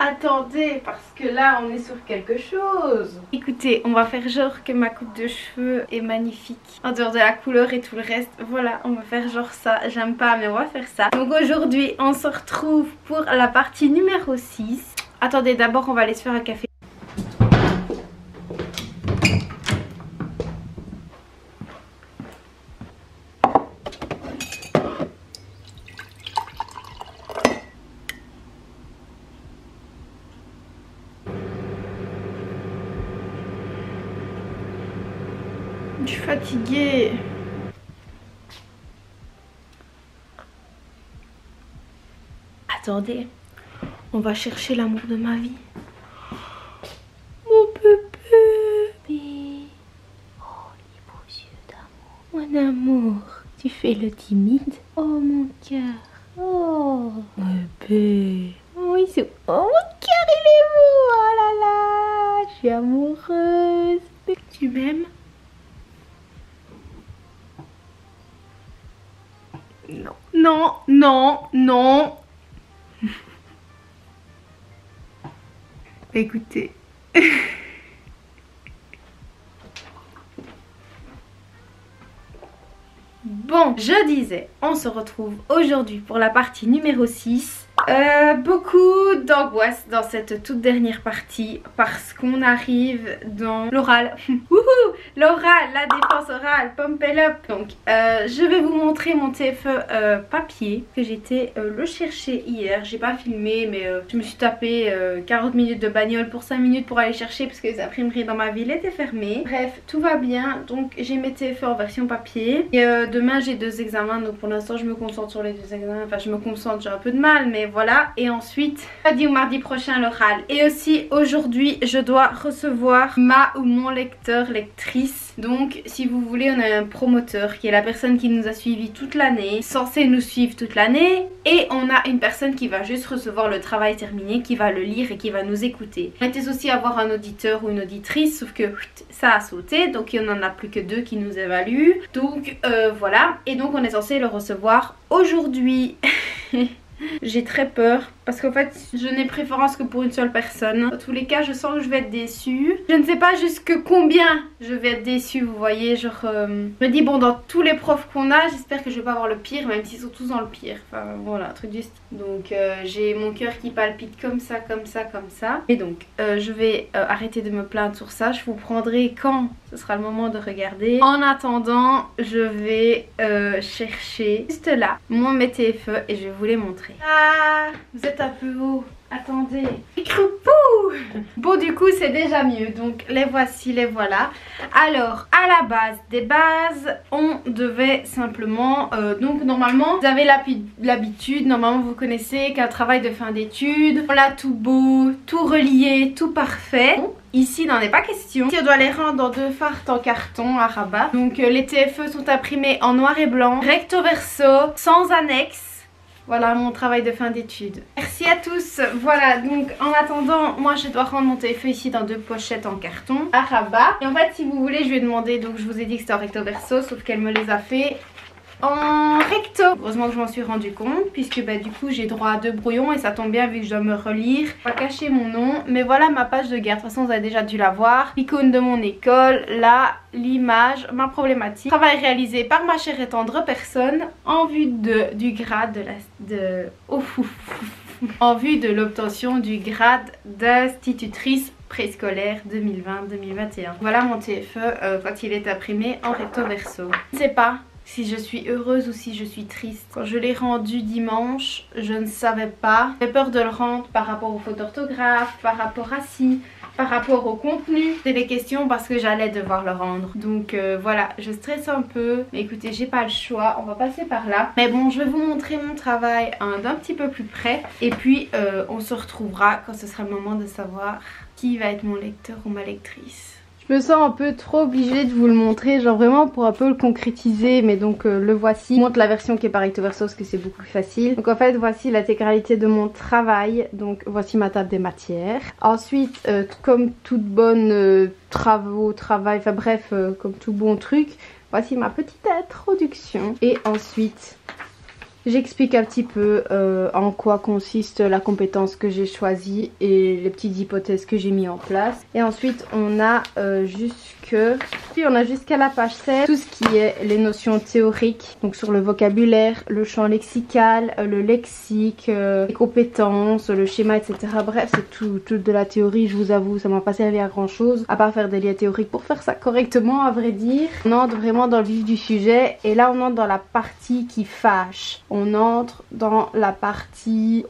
Attendez, parce que là on est sur quelque chose. Écoutez, on va faire genre que ma coupe de cheveux est magnifique. En dehors de la couleur et tout le reste. Voilà, on va faire genre ça. J'aime pas mais on va faire ça. Donc aujourd'hui on se retrouve pour la partie numéro 6. Attendez, d'abord on va aller se faire un café. Je suis fatiguée. Attendez, on va chercher l'amour de ma vie. Mon bébé. Oh, les beaux yeux d'amour. Mon amour, tu fais le timide. Oh mon cœur. Oh, bébé. Oh, mon cœur, il est beau. Oh là là, je suis amoureuse. Tu m'aimes? Non, non, non, non. Écoutez. Bon, je disais, on se retrouve aujourd'hui pour la partie numéro 6. Beaucoup d'angoisse dans cette toute dernière partie parce qu'on arrive dans l'oral. Wouhou, l'oral, la défense orale, pump it up. Donc je vais vous montrer mon TFE papier que j'étais le chercher hier. J'ai pas filmé mais je me suis tapé 40 minutes de bagnole pour 5 minutes pour aller chercher parce que les imprimeries dans ma ville étaient fermées. Bref, tout va bien. Donc j'ai mes TFE en version papier. Et demain j'ai 2 examens, donc pour l'instant je me concentre sur les 2 examens. Enfin je me concentre, j'ai un peu de mal mais voilà. Et ensuite jeudi ou mardi prochain l'oral. Et aussi aujourd'hui je dois recevoir ma ou mon lecteur, lectrice. Donc si vous voulez, on a un promoteur qui est la personne qui nous a suivi toute l'année, censé nous suivre toute l'année. Et on a une personne qui va juste recevoir le travail terminé, qui va le lire et qui va nous écouter. On était aussi avoir un auditeur ou une auditrice, sauf que ça a sauté, donc il n'y en a plus que 2 qui nous évaluent. Donc voilà, et donc on est censé le recevoir aujourd'hui. J'ai très peur parce qu'en fait je n'ai préférence que pour une seule personne. Dans tous les cas je sens que je vais être déçue. Je ne sais pas jusque combien je vais être déçue, vous voyez, genre je me dis bon, dans tous les profs qu'on a j'espère que je vais pas avoir le pire, même s'ils sont tous dans le pire. Enfin voilà, truc du style. Donc j'ai mon cœur qui palpite comme ça, comme ça, comme ça. Et donc je vais arrêter de me plaindre sur ça. Je vous prendrai quand ce sera le moment de regarder. En attendant je vais chercher juste là mon TFE et je vais vous les montrer. Ah, vous êtes un peu haut. Attendez. Cripou. Bon, du coup c'est déjà mieux. Donc les voici, les voilà. Alors à la base des bases, on devait simplement donc normalement vous avez l'habitude, normalement vous connaissez qu'un travail de fin d'études, voilà, tout beau, tout relié, tout parfait. Ici il n'en est pas question. Ici on doit les rendre dans 2 fardes en carton à rabat. Donc les TFE sont imprimés en noir et blanc, recto verso, sans annexe. Voilà mon travail de fin d'études. Merci à tous. Voilà, donc en attendant, moi je dois rendre mon TFE ici dans 2 pochettes en carton à rabat. Et en fait si vous voulez je lui ai demandé, donc je vous ai dit que c'était en recto verso, sauf qu'elle me les a fait en recto. Heureusement que je m'en suis rendu compte puisque bah, du coup j'ai droit à 2 brouillons et ça tombe bien vu que je dois me relire. Je vais cacher mon nom, mais voilà ma page de garde. De toute façon vous avez déjà dû la voir. L'icône de mon école, là l'image, ma problématique. Travail réalisé par ma chère et tendre personne en vue du grade en vue de l'obtention du grade d'institutrice préscolaire 2020-2021. Voilà mon TFE quand il est imprimé en recto verso. Je ne sais pas si je suis heureuse ou si je suis triste. Quand je l'ai rendu dimanche, je ne savais pas. J'avais peur de le rendre par rapport aux fautes d'orthographe, par rapport à ci, par rapport au contenu. C'est des questions parce que j'allais devoir le rendre. Donc voilà, je stresse un peu. Mais écoutez, j'ai pas le choix, on va passer par là. Mais bon, je vais vous montrer mon travail d'un petit peu plus près. Et puis on se retrouvera quand ce sera le moment de savoir qui va être mon lecteur ou ma lectrice. Je me sens un peu trop obligée de vous le montrer, genre vraiment pour un peu le concrétiser, mais donc le voici. Je montre la version qui est par recto verso parce que c'est beaucoup plus facile. Donc en fait voici l'intégralité de mon travail, donc voici ma table des matières. Ensuite comme toute bonne travail, enfin bref comme tout bon truc, voici ma petite introduction. Et ensuite J'explique un petit peu en quoi consiste la compétence que j'ai choisie et les petites hypothèses que j'ai mis en place. Et ensuite on a jusqu'à la page 7 tout ce qui est les notions théoriques, donc sur le vocabulaire, le champ lexical, le lexique, les compétences, le schéma, etc. Bref, c'est tout de la théorie. Je vous avoue, ça m'a pas servi à grand chose à part faire des liens théoriques pour faire ça correctement, à vrai dire. On entre vraiment dans le vif du sujet et là on entre dans la partie qui fâche. On entre dans la partie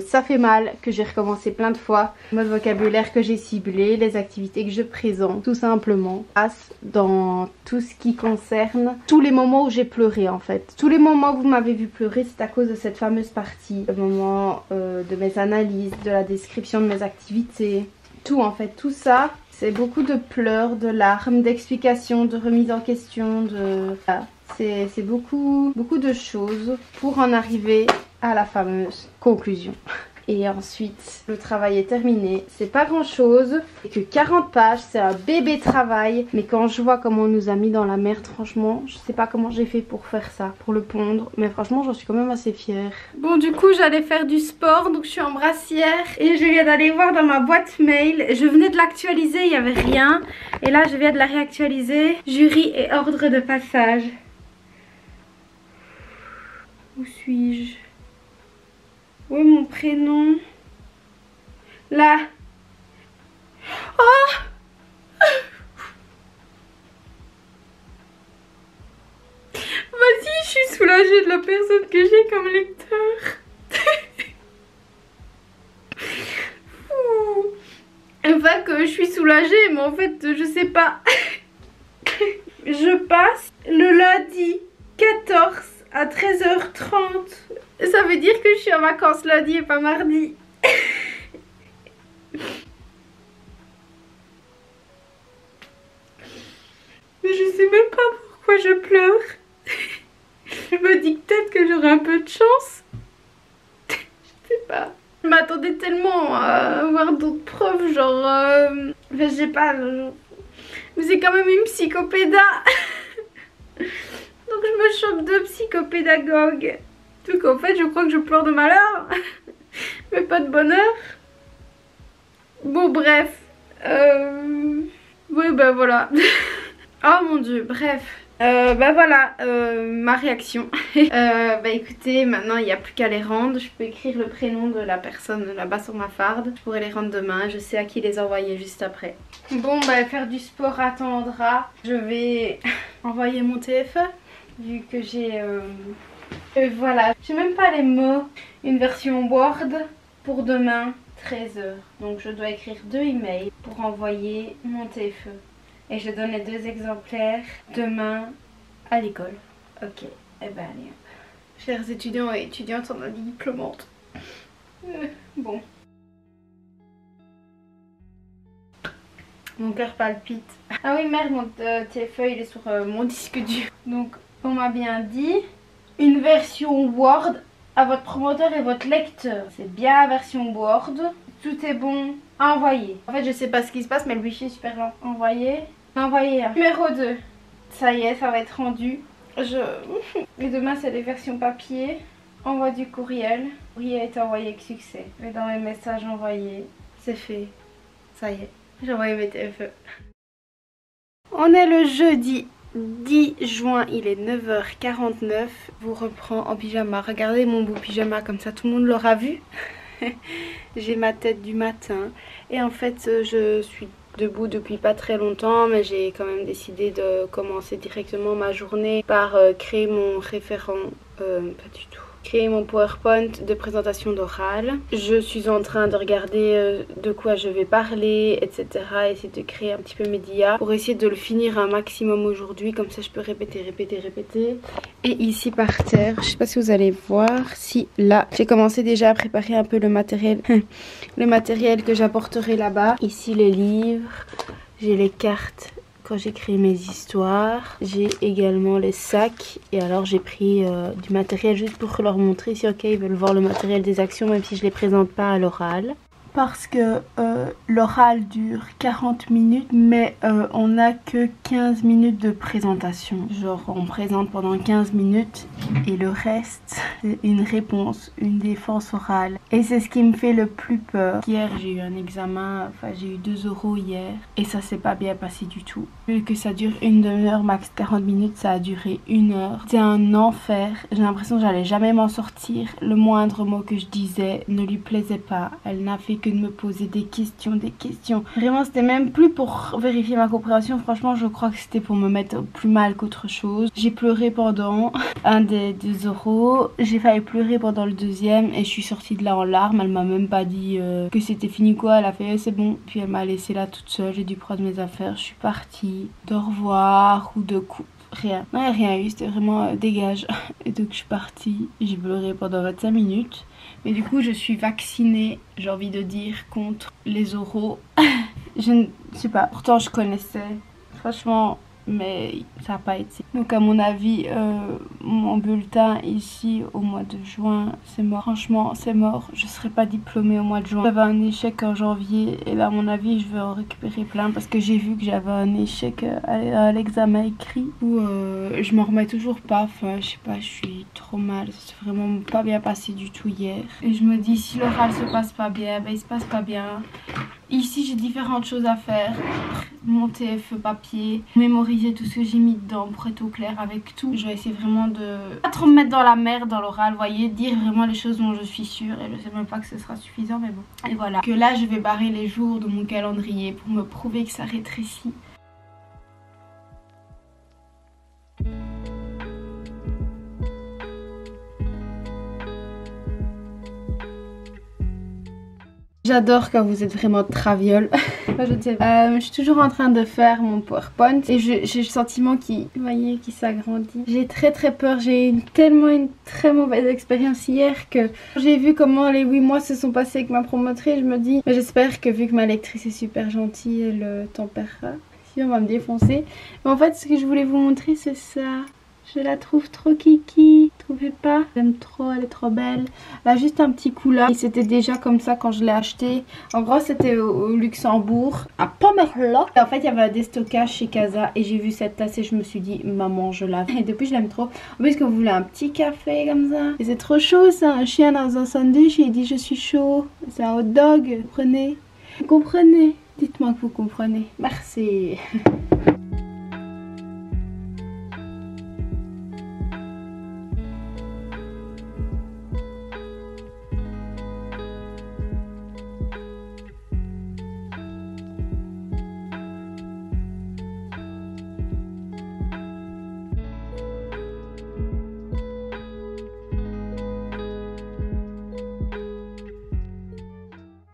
ça fait mal, que j'ai recommencé plein de fois, le mode vocabulaire que j'ai ciblé, les activités que je présente, tout simplement. Passe dans tout ce qui concerne tous les moments où j'ai pleuré en fait. Tous les moments où vous m'avez vu pleurer, c'est à cause de cette fameuse partie. Le moment de mes analyses, de la description de mes activités, tout en fait, tout ça. C'est beaucoup de pleurs, de larmes, d'explications, de remise en question, voilà. C'est beaucoup de choses pour en arriver à la fameuse conclusion. Et ensuite, le travail est terminé. C'est pas grand chose. C'est que 40 pages, c'est un bébé travail. Mais quand je vois comment on nous a mis dans la merde, franchement, je sais pas comment j'ai fait pour faire ça, pour le pondre. Mais franchement, j'en suis quand même assez fière. Bon, du coup, j'allais faire du sport, donc je suis en brassière. Et je viens d'aller voir dans ma boîte mail. Je venais de l'actualiser, il n'y avait rien. Et là, je viens de la réactualiser. Jury et ordre de passage. Où suis-je? Où est mon prénom? Là. Oh! Vas-y, je suis soulagée de la personne que j'ai comme lecteur. Enfin que je suis soulagée, mais en fait, je sais pas. Je passe le lundi 14 à 13h30. Ça veut dire que je suis en vacances lundi et pas mardi. Mais je sais même pas pourquoi je pleure. Je me dis peut-être que j'aurai un peu de chance. Je sais pas. Je m'attendais tellement à avoir d'autres preuves, genre... Enfin, je sais pas, genre... Mais c'est quand même une psychopéda. Donc je me choque de psychopédagogue. Donc en fait je crois que je pleure de malheur. Mais pas de bonheur. Bon bref. Oui bah voilà. Oh mon dieu, bref. Bah voilà ma réaction. Bah écoutez, maintenant il n'y a plus qu'à les rendre. Je peux écrire le prénom de la personne là-bas sur ma farde. Je pourrai les rendre demain, je sais à qui les envoyer juste après. Bon bah faire du sport attendra. Je vais envoyer mon TFE vu que j'ai... voilà, j'ai même pas les mots. Une version Word pour demain 13h. Donc je dois écrire 2 emails pour envoyer mon TFE. Et je donne les 2 exemplaires demain à l'école. Ok, et ben allez hop. Chers étudiants et étudiantes en année diplômante. Bon. Mon cœur palpite. Ah oui merde, mon TFE il est sur mon disque dur. Donc on m'a bien dit une version Word à votre promoteur et votre lecteur. C'est bien la version Word. Tout est bon. Envoyé. En fait je sais pas ce qui se passe mais le wifi est super lent. Envoyé. Envoyé. Numéro 2. Ça y est, ça va être rendu. Et demain c'est les versions papier. Envoi du courriel. Le courrier a été envoyé avec succès. Et dans mes messages envoyés, c'est fait. Ça y est. J'ai envoyé mes TFE. On est le jeudi 10 juin, il est 9h49. Je vous reprends en pyjama. Regardez mon beau pyjama, comme ça tout le monde l'aura vu. J'ai ma tête du matin. Et en fait, je suis debout depuis pas très longtemps, mais j'ai quand même décidé de commencer directement ma journée par créer mon référent. Pas du tout. Créer mon PowerPoint de présentation d'oral. Je suis en train de regarder de quoi je vais parler, etc. Essayer de créer un petit peu mes dias pour essayer de le finir un maximum aujourd'hui. Comme ça je peux répéter. Et ici par terre, je sais pas si vous allez voir, si là, j'ai commencé déjà à préparer un peu le matériel, le matériel que j'apporterai là-bas. Ici les livres, j'ai les cartes quand j'ai créé mes histoires. J'ai également les sacs. Et alors j'ai pris du matériel juste pour leur montrer si ok ils veulent voir le matériel des actions même si je les présente pas à l'oral. parce que l'oral dure 40 minutes mais on n'a que 15 minutes de présentation. Genre on présente pendant 15 minutes et le reste c'est une réponse, une défense orale. Et c'est ce qui me fait le plus peur. Hier j'ai eu un examen, enfin j'ai eu 2 oraux hier et ça s'est pas bien passé du tout. Vu que ça dure une demi-heure, max 40 minutes, ça a duré 1 heure. C'est un enfer, j'ai l'impression que j'allais jamais m'en sortir. Le moindre mot que je disais ne lui plaisait pas. Elle n'a fait que de me poser des questions. Vraiment c'était même plus pour vérifier ma compréhension, franchement je crois que c'était pour me mettre plus mal qu'autre chose. J'ai pleuré pendant un des 2 oraux, j'ai failli pleurer pendant le deuxième et je suis sortie de là en larmes. Elle m'a même pas dit que c'était fini quoi, elle a fait c'est bon, puis elle m'a laissée là toute seule. J'ai dû prendre mes affaires, je suis partie. D'au revoir ou de coup. Rien. Non, il n'y a rien eu, c'était vraiment dégage. Et donc je suis partie, j'ai pleuré pendant 25 minutes. Mais du coup je suis vaccinée, j'ai envie de dire, contre les oraux. Je ne sais pas, pourtant je connaissais. Franchement, mais ça n'a pas été. Donc à mon avis, mon bulletin ici au mois de juin, c'est mort. Franchement, c'est mort. Je ne serai pas diplômée au mois de juin. J'avais un échec en janvier et là à mon avis, je vais en récupérer plein parce que j'ai vu que j'avais un échec à l'examen écrit. Où je m'en remets toujours pas. Enfin, je sais pas, je suis trop mal. Ça s'est vraiment pas bien passé du tout hier. Et je me dis, si l'oral se passe pas bien, ben il se passe pas bien. Ici j'ai différentes choses à faire, mon TFE papier, mémoriser tout ce que j'ai mis dedans pour être au clair avec tout. Je vais essayer vraiment de pas trop me mettre dans la merde dans l'oral, vous voyez, dire vraiment les choses dont je suis sûre et je sais même pas que ce sera suffisant mais bon. Et voilà, que là je vais barrer les jours de mon calendrier pour me prouver que ça rétrécit. J'adore quand vous êtes vraiment traviole. Je suis toujours en train de faire mon PowerPoint et j'ai le sentiment qui, vous voyez, qui s'agrandit. J'ai très peur. J'ai eu tellement une très mauvaise expérience hier que j'ai vu comment les 8 mois se sont passés avec ma promotrice. Je me dis, j'espère que vu que ma lectrice est super gentille, elle tempérera. Sinon on va me défoncer. Mais en fait, ce que je voulais vous montrer, c'est ça. Je la trouve trop kiki, trouvez pas? J'aime trop, elle est trop belle. Elle a juste un petit coup là. Et c'était déjà comme ça quand je l'ai acheté. En gros c'était au Luxembourg, à Pomerlo. En fait il y avait un déstockage chez Casa et j'ai vu cette tasse et je me suis dit maman je la veux. Et depuis je l'aime trop. En plus que vous voulez un petit café comme ça. Et c'est trop chaud ça, un chien dans un sandwich et il dit je suis chaud. C'est un hot dog, vous comprenez? Vous comprenez? Dites-moi que vous comprenez. Merci.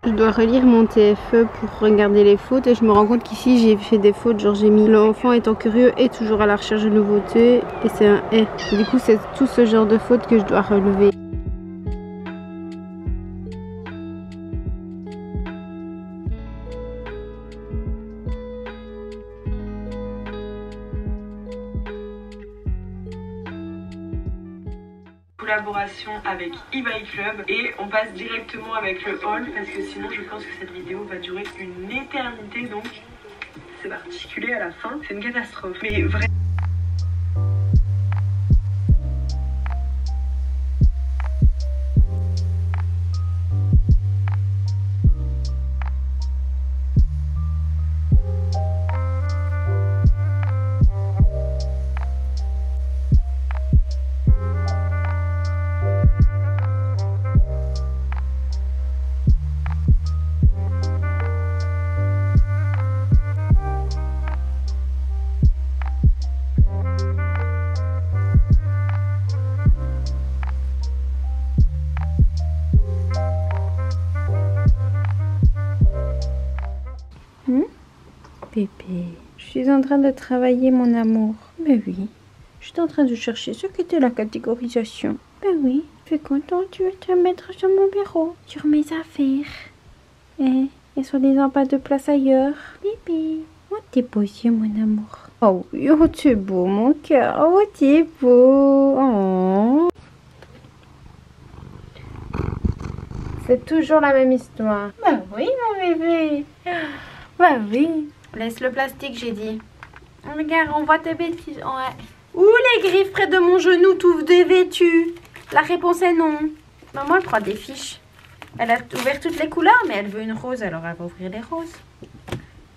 Je dois relire mon TFE pour regarder les fautes et je me rends compte qu'ici j'ai fait des fautes, genre j'ai mis l'enfant étant curieux et toujours à la recherche de nouveautés et c'est un et. Du coup c'est tout ce genre de fautes que je dois relever. Collaboration avec eBay Club et on passe directement avec le haul parce que sinon je pense que cette vidéo va durer une éternité, donc c'est particulier à la fin, c'est une catastrophe mais vraiment. Pépé, je suis en train de travailler mon amour. Mais oui, je suis en train de chercher ce qu'était la catégorisation. Ben oui, je suis contente, tu veux te mettre sur mon bureau, sur mes affaires. Et soi-disant pas de place ailleurs. Bébé, oh t'es beau yeux mon amour. Oh oui, oh t'es beau mon cœur, oh t'es beau. Oh. C'est toujours la même histoire. Ben Oui, mon bébé. Bah oui. Laisse le plastique, j'ai dit. Regarde, on voit tes bêtises. Ouais. Ouh, les griffes près de mon genou, tout dévêtu. La réponse est non. Maman, elle prend des fiches. Elle a ouvert toutes les couleurs, mais elle veut une rose, alors elle va ouvrir les roses.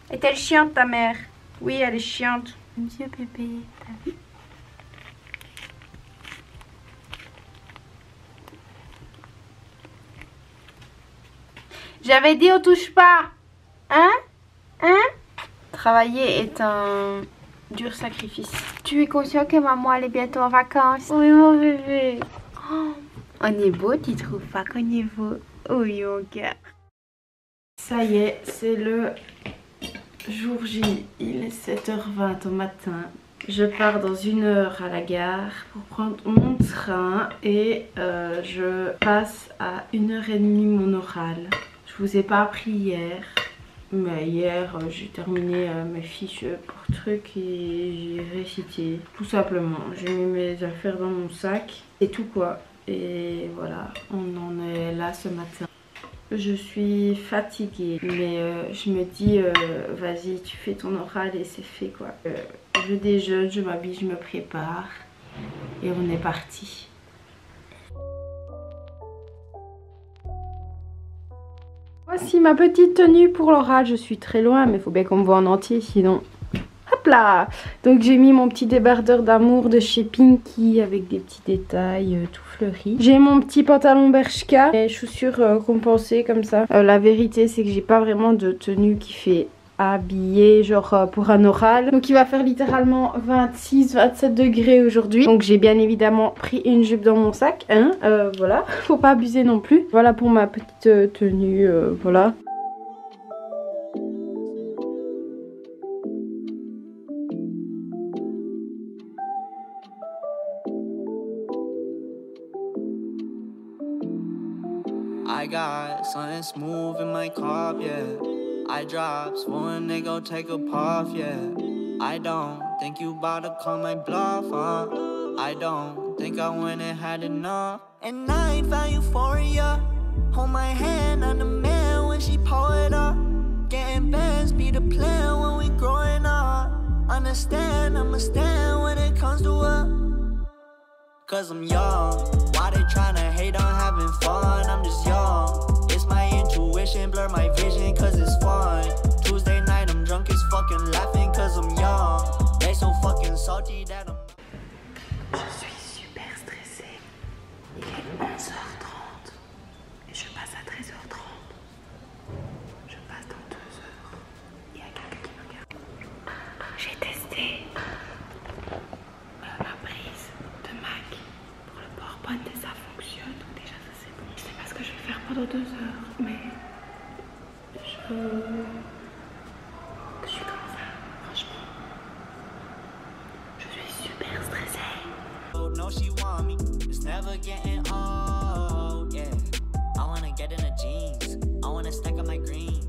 Est-elle chiante, ta mère? Oui, elle est chiante. Mon Dieu, bébé, t'as vu? J'avais dit on touche pas. Hein? Hein? Travailler est un dur sacrifice. Tu es conscient que maman elle est bientôt en vacances? Oui, mon bébé. Oh, on est beau, tu trouves pas qu'on est beau? Oui, mon cœur. Ça y est, c'est le jour J. Il est 7h20 au matin. Je pars dans 1 heure à la gare pour prendre mon train et je passe à 1h30 mon oral. Je vous ai pas appris hier, mais hier j'ai terminé mes fiches pour trucs et j'ai récité. Tout simplement, j'ai mis mes affaires dans mon sac et tout quoi. Et voilà, on en est là ce matin. Je suis fatiguée, mais je me dis vas-y, tu fais ton oral et c'est fait quoi. Je déjeune, je m'habille, je me prépare et on est parti. Voici ma petite tenue pour l'oral. Je suis très loin, mais il faut bien qu'on me voit en entier, sinon... Hop là! Donc j'ai mis mon petit débardeur d'amour de chez Pinky avec des petits détails tout fleuris. J'ai mon petit pantalon Bershka, les chaussures compensées comme ça. La vérité, c'est que j'ai pas vraiment de tenue qui fait habillé genre pour un oral, donc il va faire littéralement 26-27 degrés aujourd'hui, donc j'ai bien évidemment pris une jupe dans mon sac hein, voilà, faut pas abuser non plus. Voilà pour ma petite tenue, voilà. I got something smooth in my cup, yeah. I drops when they go take a puff, yeah. I don't think you bout to call my bluff, I don't think I went and had enough. And I ain't found euphoria. Hold my hand on the man when she pull it up. Getting bands be the plan when we growing up. Understand, I'ma stand when it comes to it. Cause I'm young. Why they tryna hate on having fun? I'm just young. It's my intuition, blur my vision cause it's fun. Tuesday night I'm drunk as fucking laughing cause I'm young. They so fucking salty that I'm... Je suis super stressée. Il est 11h30 et je passe à 13h30. Je passe dans 2 heures. Il y a quelqu'un qui me regarde. J'ai testé ma prise de Mac pour le PowerPoint et ça fonctionne. Donc déjà ça c'est bon. Je sais pas ce que je vais faire pendant 2 heures, mais je suis comme ça, franchement. Je suis super stressée. No, she want me. It's never getting old, yeah. I wanna get in the jeans. I wanna stack up my green.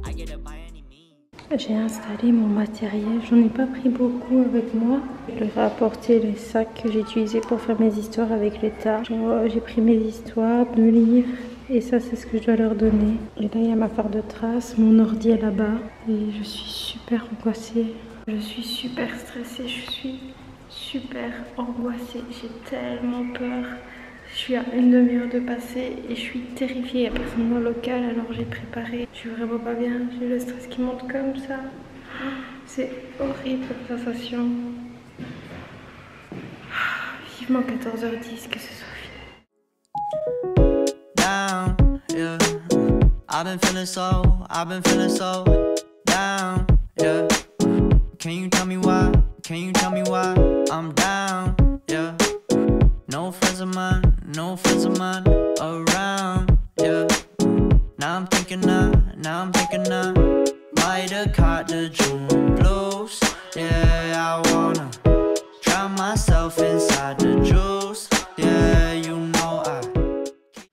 I get it by any means. J'ai installé mon matériel, j'en ai pas pris beaucoup avec moi. Je leur ai apporté les sacs que j'ai utilisés pour faire mes histoires avec l'État. J'ai pris mes histoires, 2 livres et ça c'est ce que je dois leur donner. Et là il y a ma farde de traces, mon ordi est là-bas et je suis super angoissée. Je suis super stressée, je suis super angoissée, j'ai tellement peur. Je suis à 1 demi-heure de passer et je suis terrifiée. Il n'y a personne dans le local alors j'ai préparé. Je suis vraiment pas bien. J'ai le stress qui monte comme ça. C'est horrible cette sensation. Vivement 14h10 que ce soit fini. Down, yeah. I've been feeling so down, yeah. Can you tell me why? Can you tell me why I'm down, yeah. No friends of mine around, yeah. Now I'm thinking might have caught the June blues, yeah. I wanna drown myself inside the juice, yeah. You know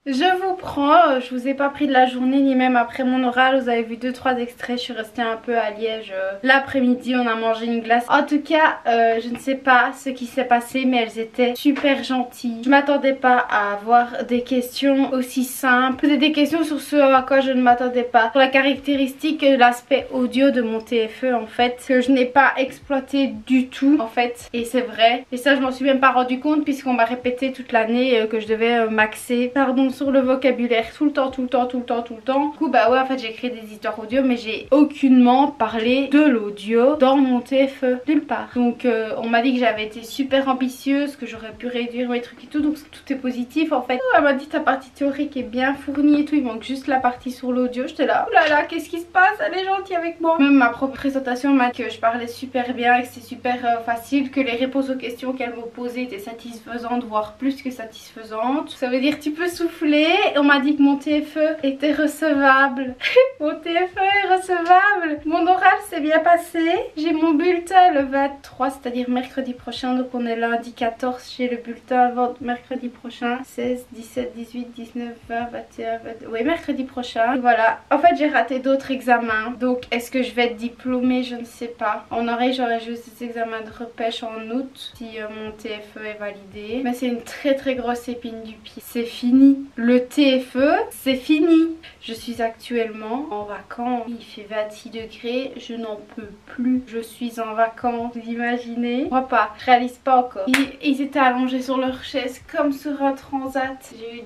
Je vous prends comprends, je vous ai pas pris de la journée ni même après mon oral. Vous avez vu 2-3 extraits, je suis restée un peu à Liège l'après-midi, on a mangé une glace. En tout cas, je ne sais pas ce qui s'est passé, mais elles étaient super gentilles. Je m'attendais pas à avoir des questions aussi simples. C'était des questions sur ce à quoi je ne m'attendais pas. Sur la caractéristique, l'aspect audio de mon TFE en fait, que je n'ai pas exploité du tout en fait. Et c'est vrai. Et ça je m'en suis même pas rendu compte puisqu'on m'a répété toute l'année que je devais maxer, pardon, sur le vocabulaire tout le temps. Du coup bah ouais, en fait j'ai créé des histoires audio mais j'ai aucunement parlé de l'audio dans mon TFE, nulle part. Donc on m'a dit que j'avais été super ambitieuse, que j'aurais pu réduire mes trucs et tout, donc tout est positif en fait. Elle m'a dit ta partie théorique est bien fournie et tout, il manque juste la partie sur l'audio. J'étais là, oulala, qu'est-ce qui se passe, elle est gentille avec moi. Même ma propre présentation m'a dit que je parlais super bien et que c'était super facile, que les réponses aux questions qu'elle me posait étaient satisfaisantes, voire plus que satisfaisantes. Ça veut dire tu peux souffler. On m'a dit que mon TFE était recevable. Mon TFE est recevable. Mon oral s'est bien passé. J'ai mon bulletin le 23, c'est-à-dire mercredi prochain. Donc on est lundi 14, j'ai le bulletin avant mercredi prochain. 16, 17, 18, 19, 20, 21, 22... Oui, mercredi prochain. Voilà. En fait, j'ai raté d'autres examens. Donc, est-ce que je vais être diplômée? Je ne sais pas. En oreille, j'aurai juste des examens de repêche en août si mon TFE est validé. Mais c'est une très grosse épine du pied. C'est fini. Le TFE, c'est fini. Je suis actuellement en vacances. Il fait 26 degrés. Je n'en peux plus. Je suis en vacances. Vous imaginez? Je crois pas. Je réalise pas encore. Ils étaient allongés sur leur chaise comme sur un transat. J'ai eu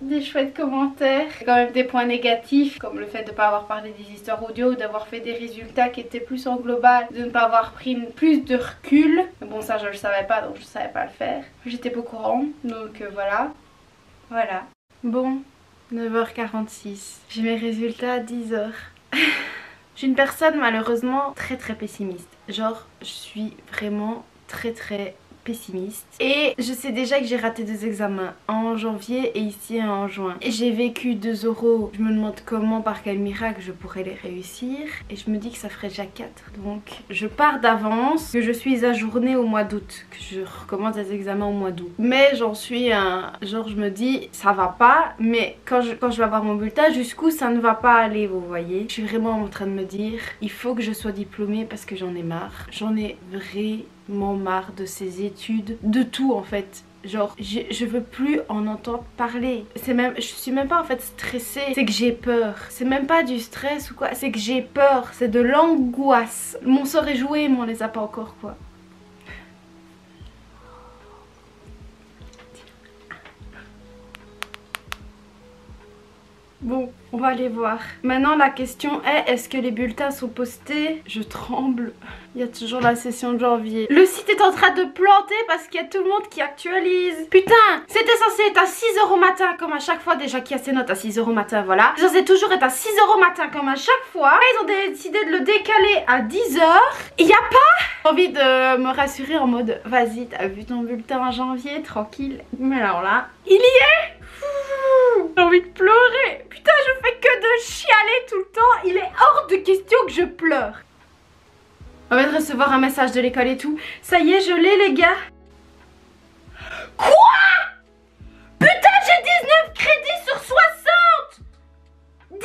des chouettes commentaires. Quand même des points négatifs comme le fait de ne pas avoir parlé des histoires audio, d'avoir fait des résultats qui étaient plus en global, de ne pas avoir pris plus de recul. Mais bon, ça je le savais pas, donc je savais pas le faire. J'étais pas au courant, donc voilà. Voilà. Bon, 9h46. J'ai mes résultats à 10h. Je suis une personne malheureusement très pessimiste. Genre, je suis vraiment très pessimiste. Et je sais déjà que j'ai raté 2 examens, en janvier et ici en juin. Et j'ai vécu 2 oraux. Je me demande comment, par quel miracle je pourrais les réussir. Et je me dis que ça ferait déjà 4. Donc je pars d'avance, que je suis ajournée au mois d'août, que je recommence des examens au mois d'août. Mais j'en suis un... Genre je me dis ça va pas, mais quand je vais avoir mon bulletin, jusqu'où ça ne va pas aller, vous voyez. Je suis vraiment en train de me dire, il faut que je sois diplômée parce que j'en ai marre. J'en ai vraiment marre de ces études, de tout en fait. Genre je veux plus en entendre parler. Je suis même pas en fait stressée, c'est que j'ai peur. C'est même pas du stress ou quoi, c'est que j'ai peur, c'est de l'angoisse. Mon sort est joué mais on les a pas encore quoi. Bon, on va aller voir. Maintenant la question est, est-ce que les bulletins sont postés? Je tremble. Il y a toujours la session de janvier. Le site est en train de planter parce qu'il y a tout le monde qui actualise. Putain, c'était censé être à 6h au matin comme à chaque fois. Déjà qu'il y a ses notes à 6h au matin, voilà. C'est censé toujours être à 6h au matin comme à chaque fois. Ils ont décidé de le décaler à 10h. Il n'y a pas. J'ai envie de me rassurer en mode, vas-y, t'as vu ton bulletin en janvier, tranquille. Mais alors là, il y est. J'ai envie de pleurer. Putain, je fais que de chialer tout le temps. Il est hors de question que je pleure. On va recevoir un message de l'école et tout. Ça y est, je l'ai les gars. Quoi? Putain, j'ai 19 crédits sur 60. 19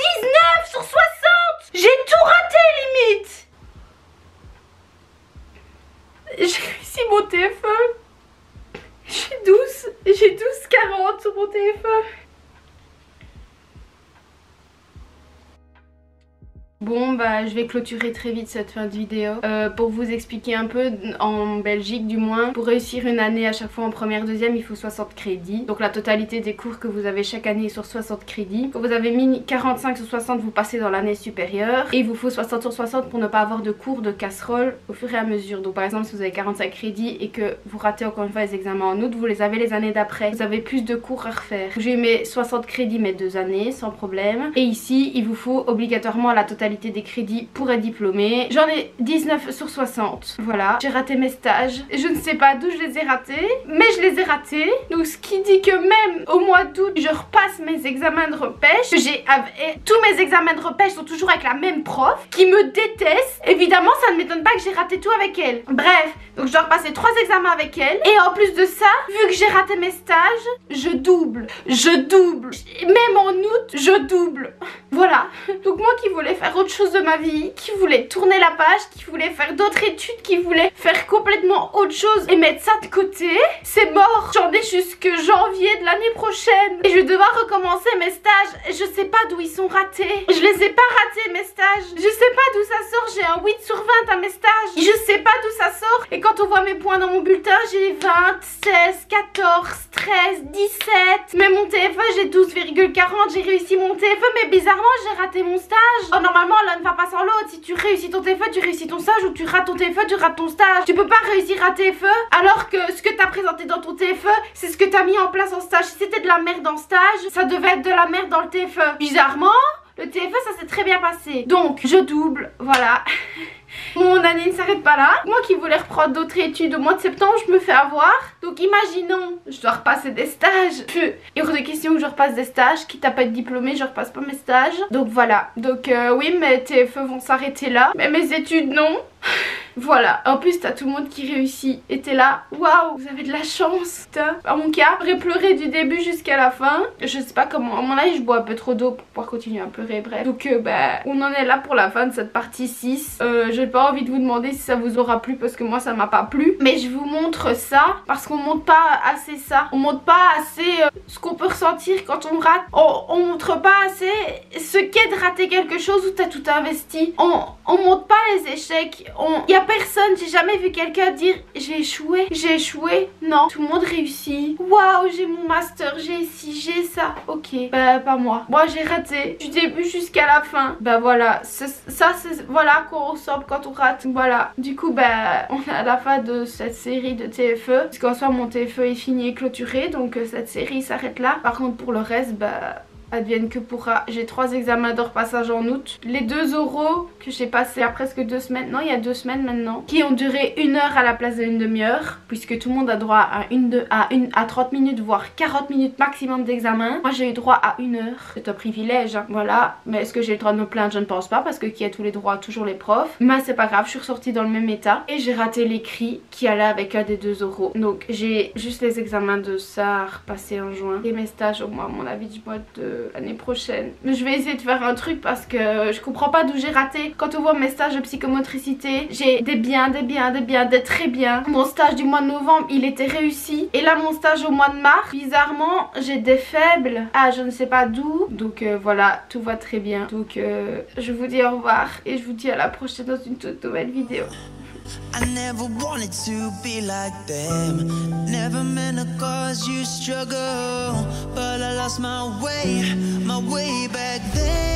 sur 60. J'ai tout raté limite. J'ai réussi mon TFE. J'ai 12,40 sur mon TFE. Bon bah je vais clôturer très vite cette fin de vidéo pour vous expliquer un peu. En Belgique du moins, pour réussir une année à chaque fois en première, deuxième, il faut 60 crédits. Donc la totalité des cours que vous avez chaque année est sur 60 crédits. Quand vous avez mis 45 sur 60, vous passez dans l'année supérieure. Et il vous faut 60 sur 60 pour ne pas avoir de cours de casserole au fur et à mesure. Donc par exemple si vous avez 45 crédits et que vous ratez encore une fois les examens en août, vous les avez les années d'après. Vous avez plus de cours à refaire. J'ai eu mes 60 crédits mes 2 années sans problème. Et ici il vous faut obligatoirement la totalité majorité des crédits pour être diplômée. J'en ai 19 sur 60. Voilà, j'ai raté mes stages. Je ne sais pas d'où je les ai ratés, mais je les ai ratés. Donc ce qui dit que même au mois d'août, je repasse mes examens de repêche. Tous mes examens de repêche sont toujours avec la même prof qui me déteste. Évidemment, ça ne m'étonne pas que j'ai raté tout avec elle. Bref, donc je dois repasser 3 examens avec elle. Et en plus de ça, vu que j'ai raté mes stages, je double. Même en août, je double. Voilà. Donc moi qui voulais faire autre chose de ma vie, qui voulais tourner la page, qui voulait faire d'autres études, qui voulait faire complètement autre chose et mettre ça de côté, c'est mort. J'en ai jusque janvier de l'année prochaine. Et je vais devoir recommencer mes stages. Je sais pas d'où ils sont ratés. Je les ai pas ratés mes stages. Je sais pas d'où ça sort. J'ai un 8 sur 20 à mes stages. Je sais pas d'où ça sort. Et quand on voit mes points dans mon bulletin, j'ai 20, 16, 14, 13, 17. Mais mon TFE, j'ai 12,40. J'ai réussi mon TFE, mais bizarrement, j'ai raté mon stage. Oh, normalement, l'un ne va pas sans l'autre. Si tu réussis ton TFE, tu réussis ton stage. Ou tu rates ton TFE, tu rates ton stage. Tu peux pas réussir un TFE alors que ce que t'as présenté dans ton TFE, c'est ce que t'as mis en place en stage. Si c'était de la merde en stage, ça devait être de la merde dans le TFE. Bizarrement, le TFE, ça s'est très bien passé. Donc, je double, voilà. Mon année ne s'arrête pas là. Moi qui voulais reprendre d'autres études au mois de septembre, je me fais avoir. Donc imaginons, je dois repasser des stages. Il y aurait des questions que je repasse des stages. Quitte à pas être diplômée, je repasse pas mes stages. Donc voilà. Donc oui, mes TFE vont s'arrêter là. Mais mes études, non. Voilà, en plus t'as tout le monde qui réussit et t'es là, waouh, vous avez de la chance. Putain. En mon cas, j'aurais pleuré du début jusqu'à la fin. Je sais pas comment, à mon avis je bois un peu trop d'eau pour pouvoir continuer à pleurer, bref. Donc bah, on en est là pour la fin de cette partie 6. J'ai pas envie de vous demander si ça vous aura plu parce que moi ça m'a pas plu. Mais je vous montre ça parce qu'on montre pas assez ça. On montre pas assez ce qu'on peut ressentir quand on rate. On montre pas assez ce qu'est de rater quelque chose où t'as tout investi. On montre pas les échecs. Y a personne, j'ai jamais vu quelqu'un dire j'ai échoué, non, tout le monde réussit. Waouh, j'ai mon master, j'ai ci, j'ai ça. Ok, bah pas moi. Moi j'ai raté du début jusqu'à la fin. Bah voilà, ça c'est voilà qu'on ressemble quand on rate. Voilà, du coup bah on est à la fin de cette série de TFE. Parce qu'en soi mon TFE est fini et clôturé, donc cette série s'arrête là. Par contre pour le reste, bah advienne que pourra. J'ai 3 examens de repassage en août. Les 2 oraux que j'ai passé à presque 2 semaines, non il y a 2 semaines maintenant, qui ont duré 1 heure à la place de 1 demi-heure, puisque tout le monde a droit à 30 minutes voire 40 minutes maximum d'examen. Moi j'ai eu droit à 1 heure. C'est un privilège, hein. Voilà. Mais est-ce que j'ai le droit de me plaindre? Je ne pense pas, parce que qui a tous les droits, toujours les profs. Mais c'est pas grave, je suis ressortie dans le même état et j'ai raté l'écrit qui allait avec un des 2 oraux. Donc j'ai juste les examens de ça à repasser en juin et mes stages au mois, à mon avis, du mois de l'année prochaine. Mais je vais essayer de faire un truc parce que je comprends pas d'où j'ai raté. Quand on voit mes stages de psychomotricité, j'ai des biens, des très bien. Mon stage du mois de novembre, il était réussi. Et là, mon stage au mois de mars, bizarrement, j'ai des faibles. Ah, je ne sais pas d'où. Donc voilà, tout va très bien. Donc je vous dis au revoir et je vous dis à la prochaine dans une toute nouvelle vidéo. I never wanted to be like them. Never meant to cause you struggle, but I lost my way back then.